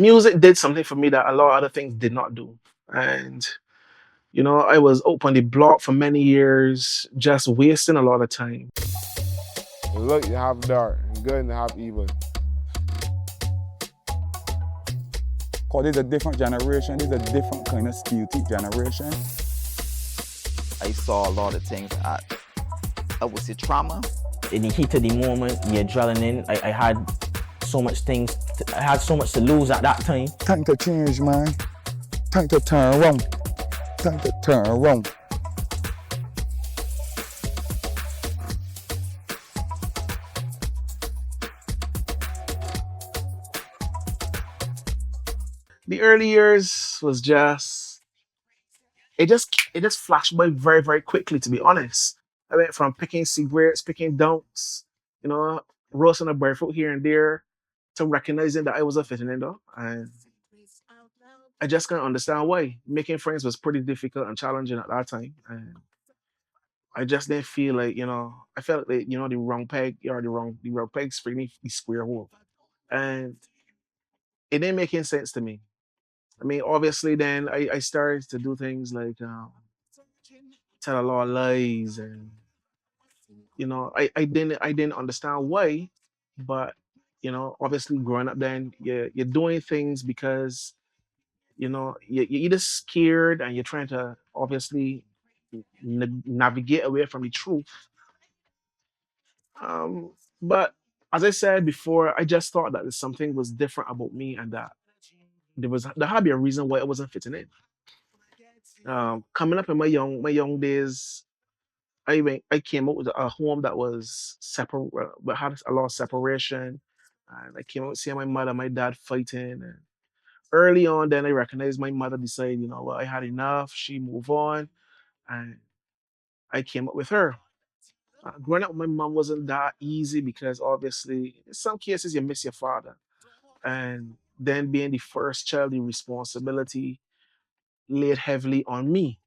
music did something for me that a lot of other things did not do. And I was open the block for many years, just wasting a lot of time. Look, you have dark, good and have evil. Because there's a different generation, there's a different kind of stereotype generation. I saw a lot of things at, I would say, trauma. In the heat of the moment, the adrenaline, I had so much things, I had so much to lose at that time. Time to change, man. Time to turn around. Time to turn around. The early years was just flashed by very, very quickly, to be honest. I went from picking cigarettes, picking don'ts, you know, roasting a barefoot here and there, to recognizing that I was a fitting ender. And I just can't understand why. Making friends was pretty difficult and challenging at that time. And I just didn't feel like, I felt like, the wrong peg, or the wrong peg for me, the square hole. And it didn't make any sense to me. I mean, obviously, then I started to do things like tell a lot of lies, and I didn't understand why, but obviously, growing up, then you're doing things because you're either scared and you're trying to obviously navigate away from the truth. But as I said before, I just thought that something was different about me, and that there had to be a reason why I wasn't fitting in. Coming up in my young days, I came out with a home that was separate, but had a lot of separation, and I came out seeing my mother, my dad fighting. And early on, then I recognized my mother decided, what, I had enough. She moved on, and I came up with her. Growing up with my mom wasn't that easy because obviously, in some cases, you miss your father, and then being the first child, the responsibility laid heavily on me.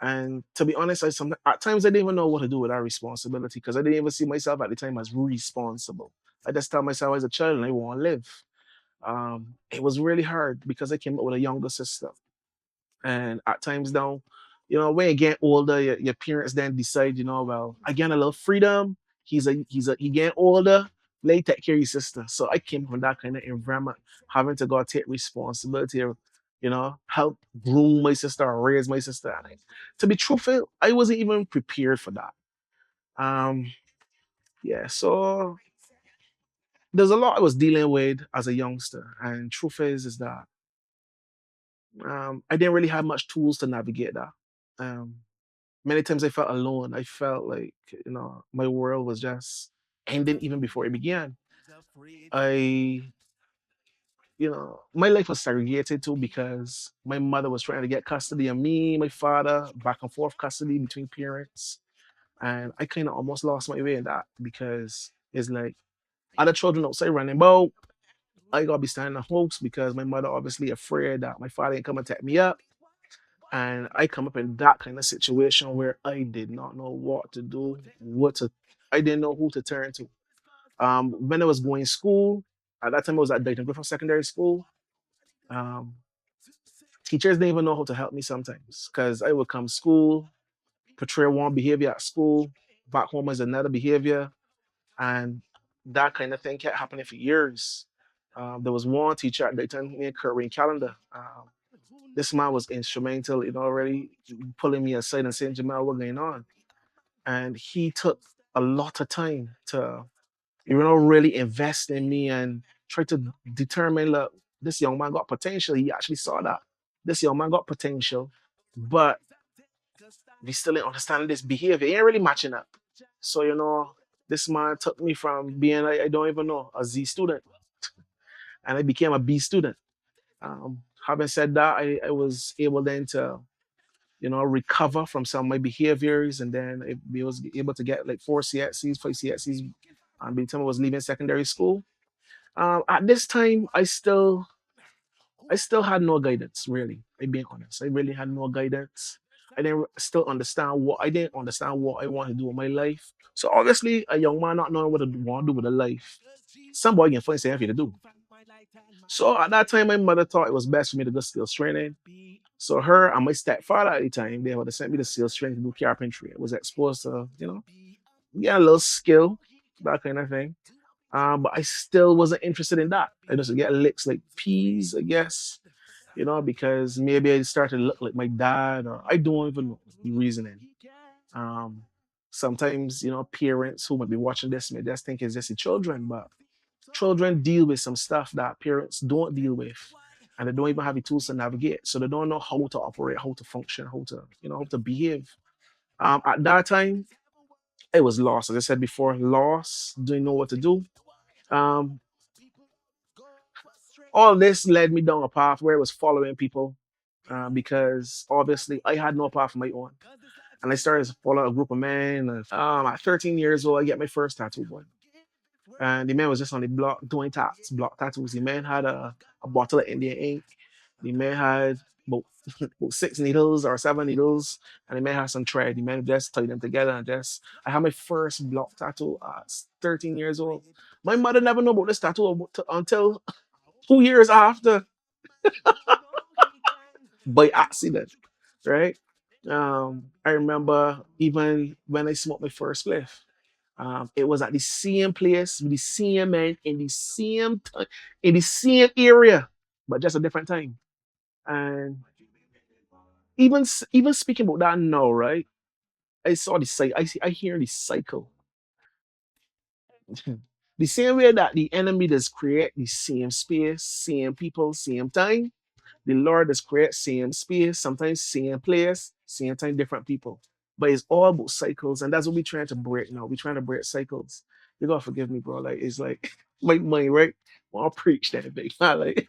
And to be honest, at times I didn't even know what to do with that responsibility because I didn't even see myself at the time as responsible. I just tell myself as a child and I want to live. It was really hard because I came up with a younger sister. And at times now, when you get older, your parents then decide, well, I get a little freedom. He getting older. Let you take care of your sister. So I came from that kind of environment, having to go take responsibility, help groom my sister or raise my sister. And to be truthful, I wasn't even prepared for that. Um, yeah, so there's a lot I was dealing with as a youngster, and truth is that I didn't really have much tools to navigate that. Um, Many times I felt alone. I felt like, my world was just ending even before it began. I, my life was segregated too because my mother was trying to get custody of me, my father, back and forth custody between parents. And I kind of almost lost my way in that because it's like other children outside running about. I gotta be standing in the house because my mother obviously afraid that my father ain't come and take me up. And I come up in that kind of situation where I did not know what to do, I didn't know who to turn to. When I was going to school, at that time I was at Dayton Griffin Secondary School. Um, Teachers didn't even know how to help me sometimes because I would come to school, portray one behavior at school, back home as another behavior, and that kind of thing kept happening for years. There was one teacher at Dayton named Kurt Calendar. This man was instrumental in already pulling me aside and saying, Jamal, what's going on? And he took a lot of time to, really invest in me and try to determine, look, this young man got potential. He actually saw that. This young man got potential, but we still ain't understanding this behavior. It ain't really matching up. So, this man took me from being, I don't even know, a Z student, and I became a B student. Having said that, I was able then to recover from some of my behaviors. And then I was able to get like 4 CXCs, 5 CXCs, by the time I was leaving secondary school. At this time, I still had no guidance, really. I'm being honest. I really had no guidance. I didn't understand what I wanted to do with my life. So obviously, a young man not knowing what to want to do with a life, some boy can find something for you to do. So at that time, my mother thought it was best for me to go skills training. So her and my stepfather at the time, they would have sent me to skills training to do carpentry. I was exposed to, get a little skill, that kind of thing. But I still wasn't interested in that. I just get licks like peas, I guess, because maybe I started to look like my dad, or I don't even know the reasoning. Um, Sometimes, parents who might be watching this may just think it's just the children, but children deal with some stuff that parents don't deal with. And they don't even have the tools to navigate. So they don't know how to operate, how to function, how to behave. At that time, I was lost. As I said before, lost, didn't know what to do. Um, all this led me down a path where I was following people, because obviously I had no path of my own. And I started to follow a group of men. At 13 years old, I get my first tattoo, boy. And the man was just on the block doing block tattoos. The man had a bottle of Indian ink. The man had about, about 6 needles or 7 needles, and the man had some thread. The man just tied them together and just. I had my first block tattoo at 13 years old. My mother never knew about this tattoo until 2 years after, by accident, right? I remember even when I smoked my first spliff. It was at the same place with the same man in the same time, in the same area, but just a different time. And even speaking about that now, right? I saw the cycle. I hear the cycle. The same way that the enemy does create the same space, same people, same time. The Lord does create same space, sometimes same place, same time, different people. But it's all about cycles, and that's what we're trying to break now. We're trying to break cycles. You gotta forgive me, bro. Like it's like my mind, right? Well, I'll preach that big man, like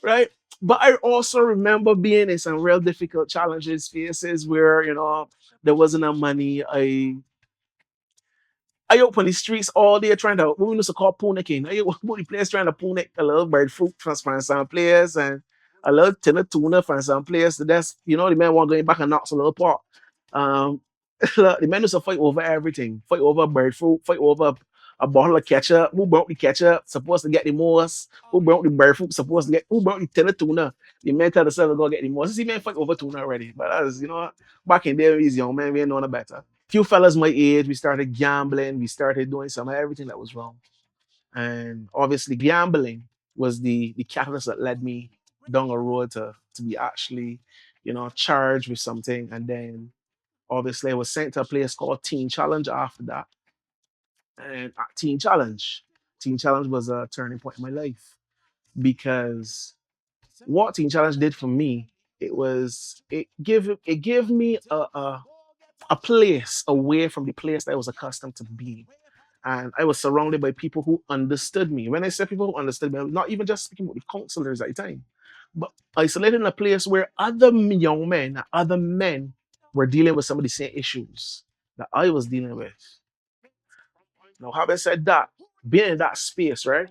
right. But I also remember being in some real difficult challenges, phases where there wasn't enough money. I open the streets all day trying to what we used to call punnicking. I open the place trying to punnick a little bird fruit from some place and a little tin of tuna from some place. That's the man want going back and knocks a little pot. Um the man used to fight over everything. Fight over bird fruit, fight over a bottle of ketchup. Who brought the ketchup? Supposed to get the most. Who brought the bird fruit? Supposed to get who brought the tin of tuna? The man tell the seller go get the most. See man fight over tuna already. But that's back in there, he's young man, we ain't know no better. Few fellas my age, we started gambling, we started doing some of everything that was wrong. And obviously gambling was the catalyst that led me down a road to be actually, charged with something. And then obviously I was sent to a place called Teen Challenge after that. And at Teen Challenge was a turning point in my life because what Teen Challenge did for me, it gave me a place away from the place that I was accustomed to being. And I was surrounded by people who understood me. When I say people who understood me, I'm not even just speaking about the counselors at the time, but isolated in a place where other young men, other men were dealing with some of the same issues that I was dealing with. Now, having said that, being in that space, right,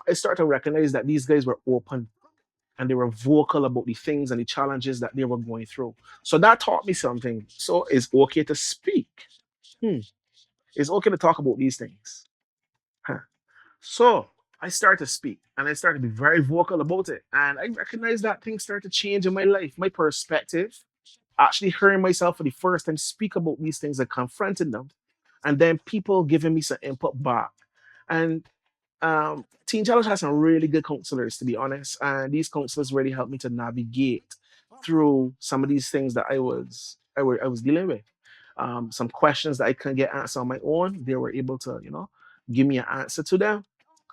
I started to recognize that these guys were open and they were vocal about the things and the challenges that they were going through. So that taught me something. So it's okay to speak. Hmm. It's okay to talk about these things. Huh. So I started to speak and I started to be very vocal about it. And I recognized that things started to change in my life, my perspective, actually hearing myself for the first time speak about these things and confronting them. And then people giving me some input back. And Teen Challenge has some really good counselors, to be honest. And these counselors really helped me to navigate through some of these things that I was dealing with. Some questions that I couldn't get answered on my own, they were able to, give me an answer to them.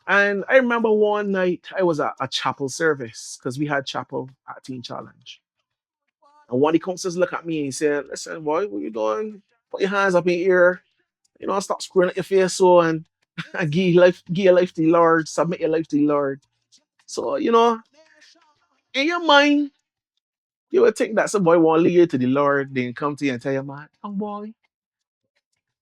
And I remember one night I was at a chapel service because we had chapel at Teen Challenge. And one of the counselors looked at me and he said, "Listen, boy, what you doing? Put your hands up in your ear. Stop screwing at your face so and give your life to the Lord, submit your life to the Lord." So, in your mind, you would think that some boy want to lead you to the Lord, then come to you and tell you, man, oh boy,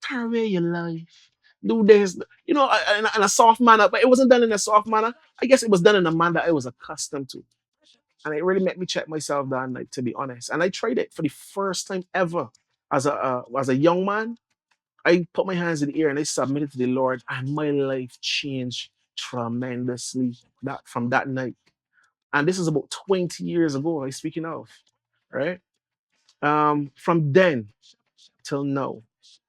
turn away your life. Do this, in a soft manner, but it wasn't done in a soft manner. I guess it was done in a manner that I was accustomed to. And it really made me check myself that night, to be honest. And I tried it for the first time ever as a young man. I put my hands in the air and I submitted to the Lord, and my life changed tremendously that from that night. And this is about 20 years ago, I'm speaking of, right? From then till now,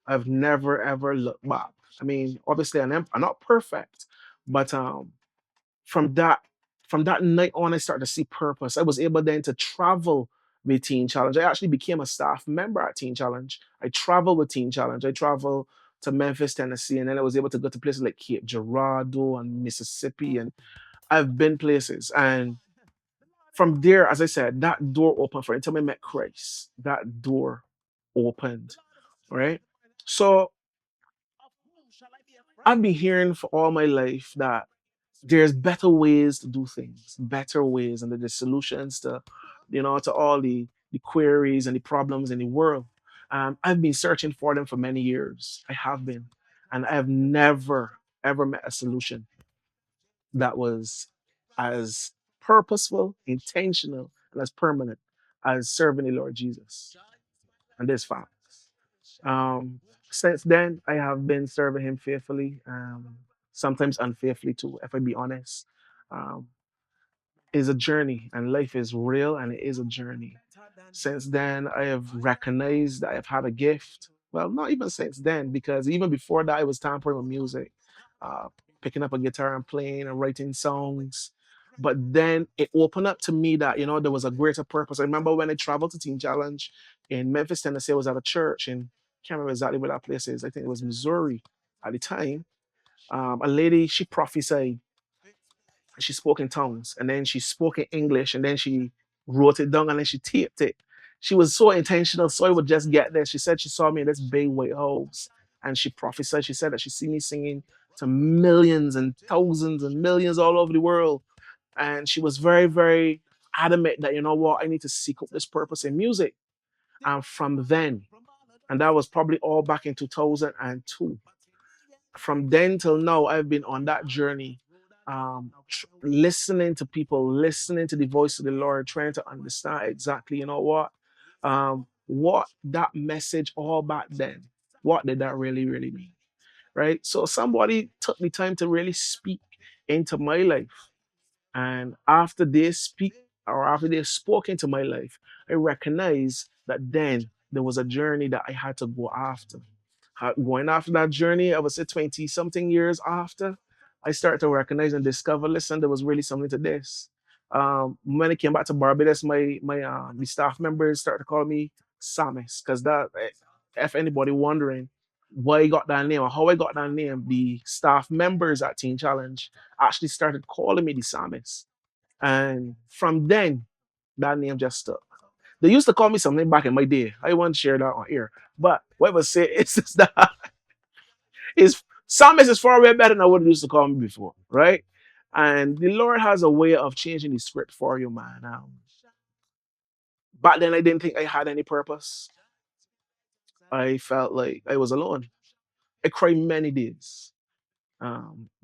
I've never ever looked back. I mean, obviously, I'm not perfect, but from that from that night on, I started to see purpose. I was able then to travel with Teen Challenge. I actually became a staff member at Teen Challenge. I traveled with Teen Challenge. I traveled to Memphis, Tennessee, and then I was able to go to places like Cape Girardeau and Mississippi, and I've been places. And from there, as I said, that door opened for until I met Christ. That door opened, right? So I've been hearing for all my life that there's better ways to do things, better ways, and that there's solutions to, to all the queries and the problems in the world. I've been searching for them for many years. I have been, and I have never ever met a solution that was as purposeful, intentional, and as permanent as serving the Lord Jesus. And this fact. Um, since then, I have been serving Him faithfully, sometimes unfaithfully too, if I be honest. Um, is a journey, and life is real, and it is a journey. Since then, I have recognized that I've had a gift. Well, not even since then, because even before that, I was tampering with music, uh, picking up a guitar and playing and writing songs. But then it opened up to me that, there was a greater purpose. I remember when I traveled to Teen Challenge in Memphis, Tennessee, I was at a church, and I can't remember exactly where that place is. I think it was Missouri at the time. A lady, she prophesied, she spoke in tongues, and then she spoke in English, and then she wrote it down, and then she taped it. She was so intentional, so I would just get there. She said she saw me in this big white house, and she prophesied. She said that she see me singing to millions and thousands and millions all over the world, and she was very, very adamant that, you know what, I need to seek out this purpose in music. And from then, and that was probably all back in 2002, from then till now, I've been on that journey, listening to people, listening to the voice of the Lord, trying to understand exactly, what that message all back then, what did that really, really mean, right? So somebody took the time to really speak into my life, and after they speak or after they spoke into my life, I recognize that then there was a journey that I had to go after. Going after that journey, I would say 20 something years after, I started to recognize and discover, listen, there was really something to this. When I came back to Barbados, the staff members started to call me Psalmist, because if anybody wondering why I got that name or how I got that name, the staff members at Teen Challenge actually started calling me the Psalmist. And from then, that name just stuck. They used to call me something back in my day. I won't share that on air. But what I would say is just that is Psalmist is far way better than what they used to call me before, right? And the Lord has a way of changing the script for you, man. Back then, I didn't think I had any purpose. I felt like I was alone. I cried many days,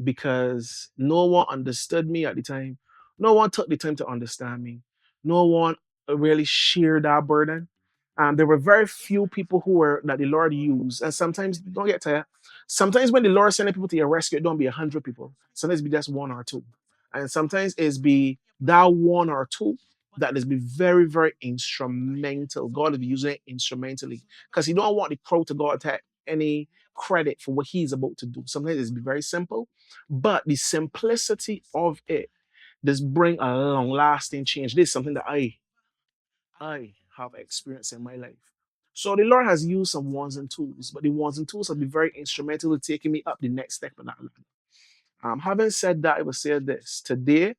because no one understood me at the time. No one took the time to understand me. No one really shared that burden. There were very few people who were that the Lord used. And sometimes, don't get tired. Sometimes when the Lord sending people to your rescue, it don't be 100 people. Sometimes it be just one or two. And sometimes it's be that one or two that is be very, very instrumental. God will be using it instrumentally, because He don't want the crowd to go and take any credit for what He's about to do. Sometimes it's be very simple, but the simplicity of it does bring a long lasting change. This is something that I have experienced in my life. So the Lord has used some ones and twos, but the ones and twos have been very instrumental in taking me up the next step in that ladder. Having said that, I will say this. Today,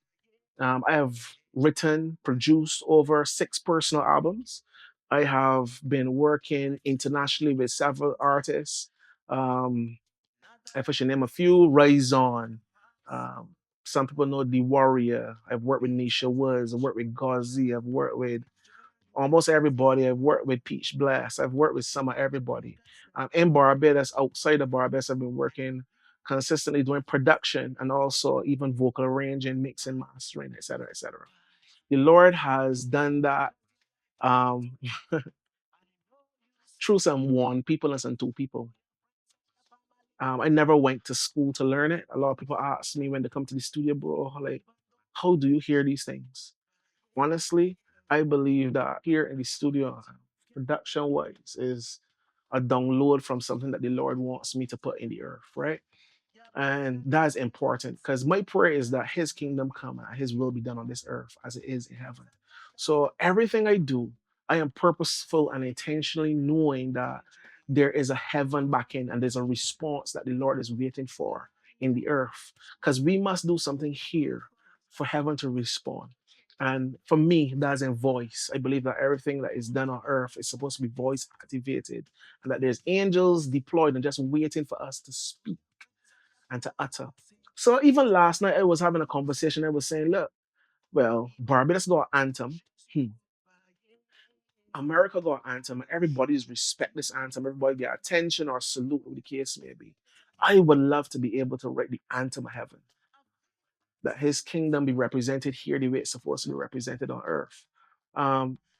I have written, produced over 6 personal albums. I have been working internationally with several artists. Um, if I should name a few, Rise On. Um, some people know The Warrior. I've worked with Nisha Woods. I've worked with Gauzy. I've worked with almost everybody. I've worked with Peach Blast. I've worked with some of everybody. In Barbados, outside of Barbados, I've been working consistently doing production and also even vocal arranging, mixing, mastering, etc., etc. The Lord has done that, um, through some one people and some two people. I never went to school to learn it. A lot of people ask me when they come to the studio, bro, like, how do you hear these things? Honestly, I believe that here in the studio, production wise, is a download from something that the Lord wants me to put in the earth, right? And that's important because my prayer is that His kingdom come and His will be done on this earth as it is in heaven. So everything I do, I am purposeful and intentionally knowing that there is a heaven back in and there's a response that the Lord is waiting for in the earth. Because we must do something here for heaven to respond. And for me, that's in voice. I believe that everything that is done on earth is supposed to be voice activated, and that there's angels deployed and just waiting for us to speak and to utter. So even last night, I was having a conversation. I was saying, look, well, Barbados got an anthem. Hmm. America got an anthem. And everybody's respect this anthem. Everybody get attention or salute, whatever the case may be. I would love to be able to write the anthem of heaven, that His kingdom be represented here the way it's supposed to be represented on earth.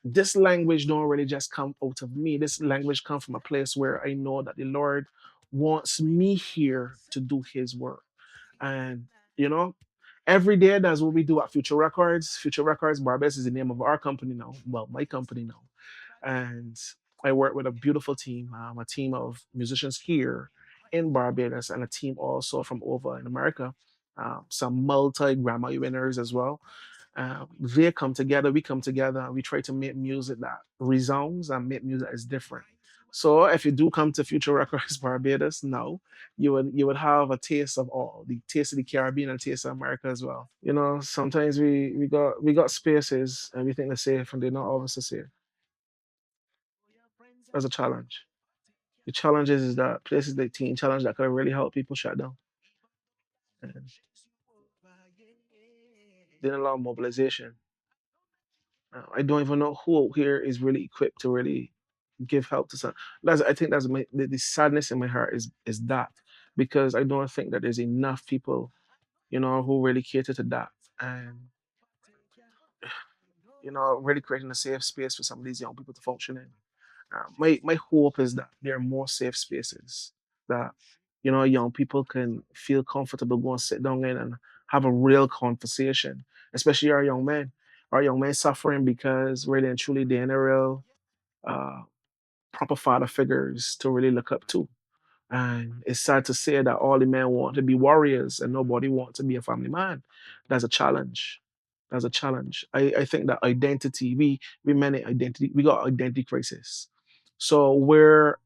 This language don't really just come out of me. This language comes from a place where I know that the Lord wants me here to do His work. And you know, every day that's what we do at Future Records. Future Records Barbados is the name of our company now. Well, my company now. And I work with a beautiful team, a team of musicians here in Barbados, and a team also from over in America. Some multi Grammy winners as well. They come together, we come together, and we try to make music that resounds and make music that is different. So if you do come to Future Records Barbados, now you would have a taste of all, the taste of the Caribbean and taste of America as well. You know, sometimes we got spaces and we think they're safe and they're not always so safe. That's a challenge. The challenge is that places like Teen Challenge that could really help people shut down. And doing a lot of mobilization. I don't even know who here is really equipped to really give help to some. I think that's the sadness in my heart is that, because I don't think that there's enough people, who really cater to that, and really creating a safe space for some of these young people to function in. My hope is that there are more safe spaces that young people can feel comfortable going sit down in and have a real conversation, especially our young men. Our young men suffering because really and truly they're in a real uh, proper father figures to really look up to. And it's sad to say that all the men want to be warriors and nobody wants to be a family man. That's a challenge. That's a challenge. I think that identity, we many identity, we got identity crisis. So where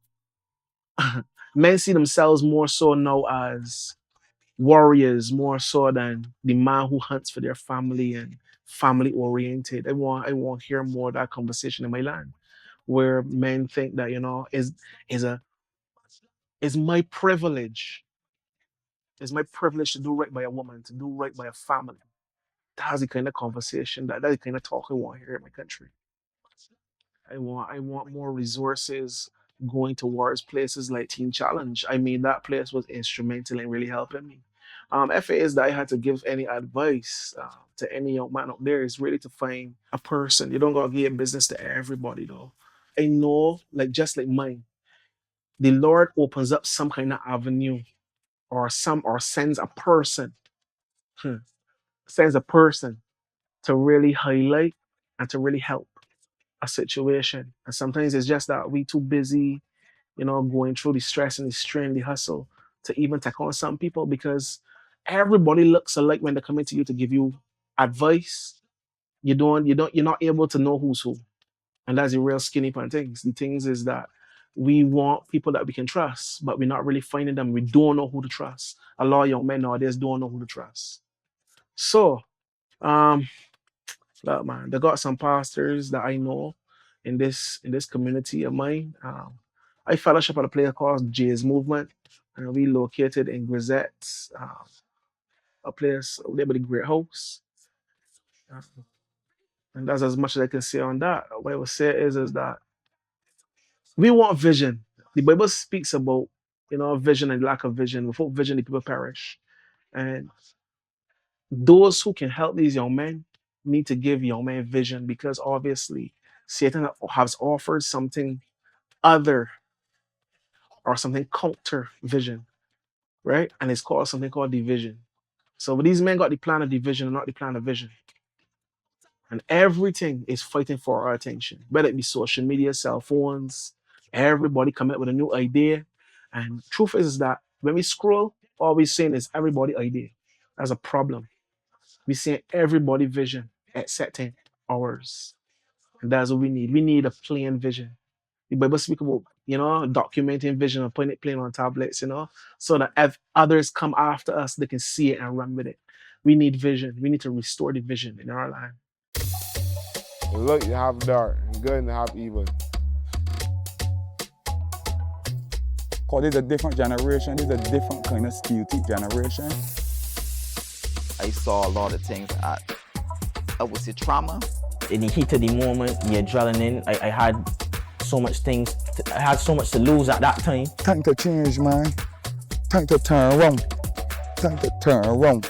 men see themselves more so now as warriors, more so than the man who hunts for their family and family oriented. I want to hear more of that conversation in my land, where men think that is a is my privilege. It's my privilege to do right by a woman, to do right by a family. That's the kind of conversation, that's the kind of talk I want here in my country. I want more resources going towards places like Teen Challenge. I mean, that place was instrumental in really helping me. If it is that I had to give any advice to any young man out there, is really to find a person. You don't gotta give business to everybody though. I know, like just like mine, the Lord opens up some kind of avenue or sends a person, hmm, sends a person to really highlight and to really help a situation. And sometimes it's just that we too busy, going through the stress and the strain, the hustle to even take on some people, because everybody looks alike when they come into you to give you advice. You're not able to know who's who. And that's the real skinny part things. The things is that we want people that we can trust, but we're not really finding them. We don't know who to trust. A lot of young men nowadays don't know who to trust. So, um, look, man, they got some pastors that I know in this community of mine. I fellowship at a place called Jay's Movement, and we located in Grisette, a place there by the Great House. Uh, and that's as much as I can say on that. What I would say is that we want vision. The Bible speaks about vision and lack of vision. Without vision, the people perish. And those who can help these young men need to give young men vision, because obviously Satan has offered something other or something counter vision. right? And it's called something called division. So these men got the plan of division and not the plan of vision. And everything is fighting for our attention, whether it be social media, cell phones, everybody come up with a new idea. And truth is that when we scroll, all we're seeing is everybody idea. That's a problem. We're seeing everybody vision excepting ours. And that's what we need. We need a plain vision. The Bible speak about, documenting vision and putting it plain on tablets, so that if others come after us, they can see it and run with it. We need vision. We need to restore the vision in our life. Look, you have dark, and good and have evil. Because this is a different generation, this is a different kind of skilled generation. I saw a lot of things at, I would say, trauma. In the heat of the moment, the adrenaline, I had so much things, I had so much to lose at that time. Time to change, man. Time to turn around. Time to turn around.